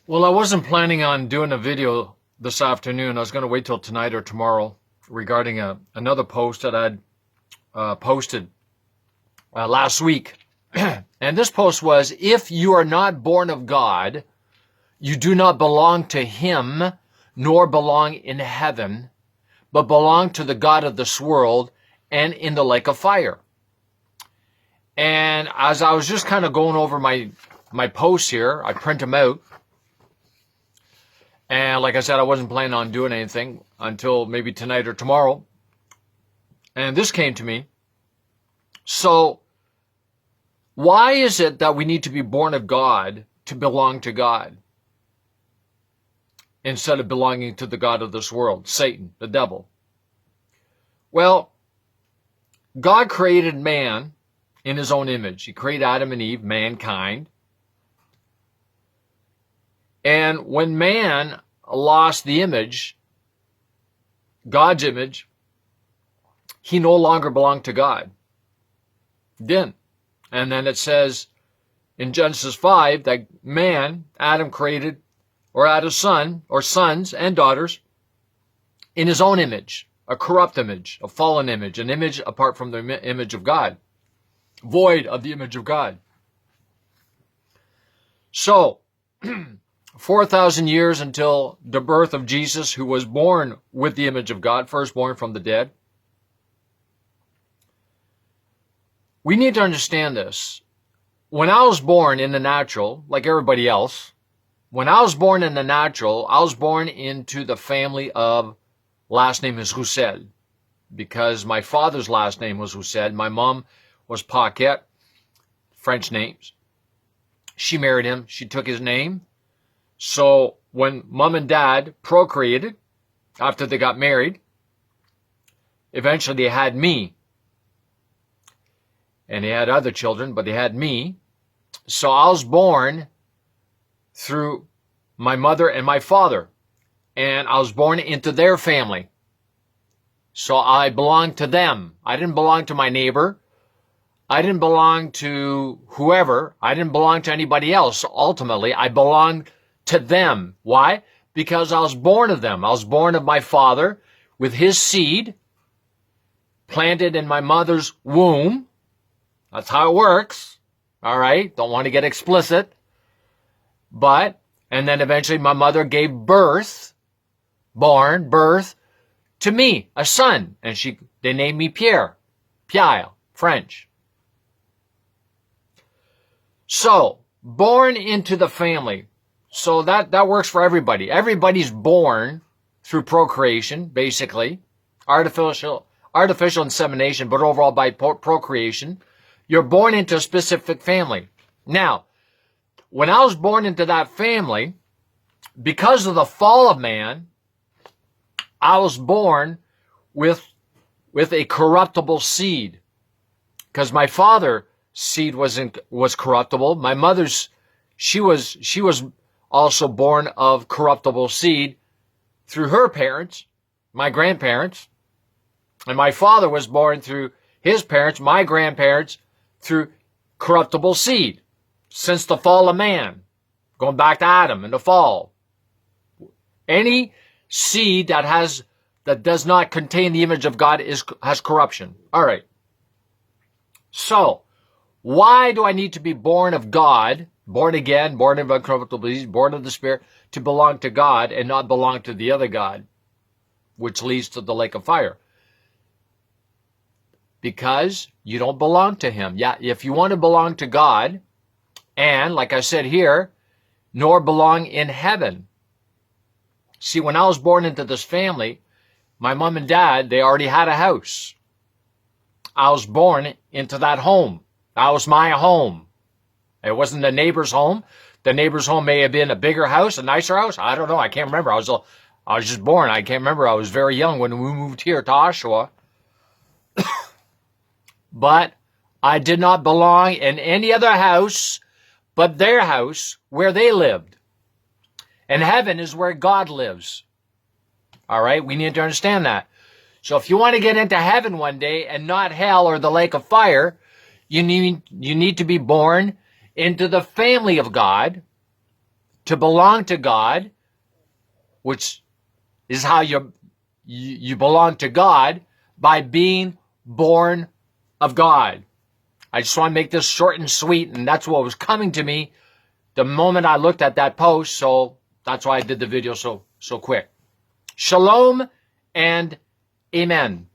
Well, I wasn't planning on doing a video this afternoon. I was going to wait till tonight or tomorrow regarding another post that I'd posted last week. And this post was, if you are not born of God, you do not belong to him, nor belong in heaven, but belong to the God of this world and in the lake of fire. And as I was just kind of going over my posts here, I print them out. And like I said, I wasn't planning on doing anything until maybe tonight or tomorrow. And this came to me. So, why is it that we need to be born of God to belong to God instead of belonging to the God of this world, Satan, the devil? Well, God created man in his own image. He created Adam and Eve, mankind. And when man lost the image, God's image, he no longer belonged to God. Didn't. And then it says in Genesis 5 that man, Adam created, or had a son, or sons and daughters, in his own image, a corrupt image, a fallen image, an image apart from the image of God, void of the image of God. So, 4,000 years until the birth of Jesus, who was born with the image of God, firstborn from the dead. We need to understand this. When I was born in the natural, like everybody else, when I was born in the natural, I was born into the family of, last name is Roussel, because my father's last name was Roussel. My mom was Paquette, French names. She married him. She took his name. So when mom and dad procreated, after they got married, eventually they had me. And they had other children, but they had me. So I was born through my mother and my father. And I was born into their family. So I belonged to them. I didn't belong to my neighbor. I didn't belong to whoever. I didn't belong to anybody else. Ultimately, I belonged to them. Why? Because I was born of them. I was born of my father with his seed planted in my mother's womb. That's how it works. All right. Don't want to get explicit. And then eventually my mother gave birth to me, a son. And they named me Pierre, French. So, born into the family. So that works for everybody. Everybody's born through procreation, basically. Artificial insemination, but overall by procreation. You're born into a specific family. Now, when I was born into that family, because of the fall of man, I was born with a corruptible seed. Because my father's seed was corruptible. My mother's, she was also born of corruptible seed through her parents, my grandparents. And my father was born through his parents, my grandparents, through corruptible seed. Since the fall of man, going back to Adam and the fall. Any seed that does not contain the image of God has corruption. All right. So, why do I need to be born of God, born again, born of uncorruptible seed, born of the Spirit, to belong to God and not belong to the other God, which leads to the lake of fire? Because you don't belong to him. Yeah, if you want to belong to God, and like I said here, nor belong in heaven. See, when I was born into this family, my mom and dad, they already had a house. I was born into that home. That was my home. It wasn't the neighbor's home. The neighbor's home may have been a bigger house, a nicer house. I don't know. I can't remember. I was just born. I can't remember. I was very young when we moved here to Oshawa. But I did not belong in any other house but their house where they lived. And heaven is where God lives. All right? We need to understand that. So if you want to get into heaven one day and not hell or the lake of fire, you need to be born into the family of God to belong to God, which is how you belong to God, by being born of God. I just want to make this short and sweet, and that's what was coming to me the moment I looked at that post, so that's why I did the video so quick. Shalom and amen.